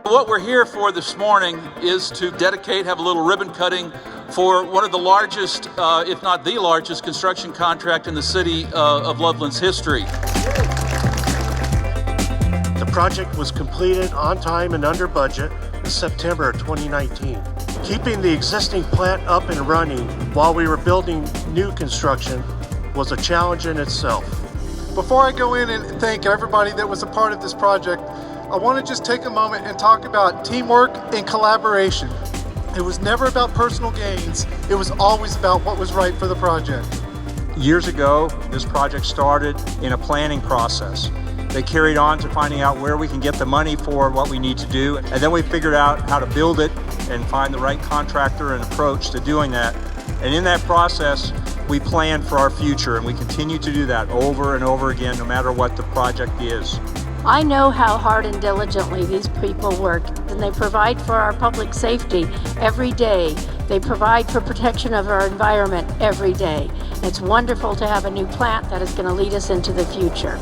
What we're here for this morning is to have a little ribbon cutting for one of the largest, if not the largest, construction contract in the city of Loveland's history. The project was completed on time and under budget in September of 2019. Keeping the existing plant up and running while we were building new construction was a challenge in itself. Before I go in and thank everybody that was a part of this project, I want to just take a moment and talk about teamwork and collaboration. It was never about personal gains. It was always about what was right for the project. Years ago, this project started in a planning process. They carried on to finding out where we can get the money for what we need to do. And then we figured out how to build it and find the right contractor and approach to doing that. And in that process, we planned for our future, and we continue to do that over and over again, no matter what the project is. I know how hard and diligently these people work, and they provide for our public safety every day. They provide for protection of our environment every day. It's wonderful to have a new plant that is going to lead us into the future.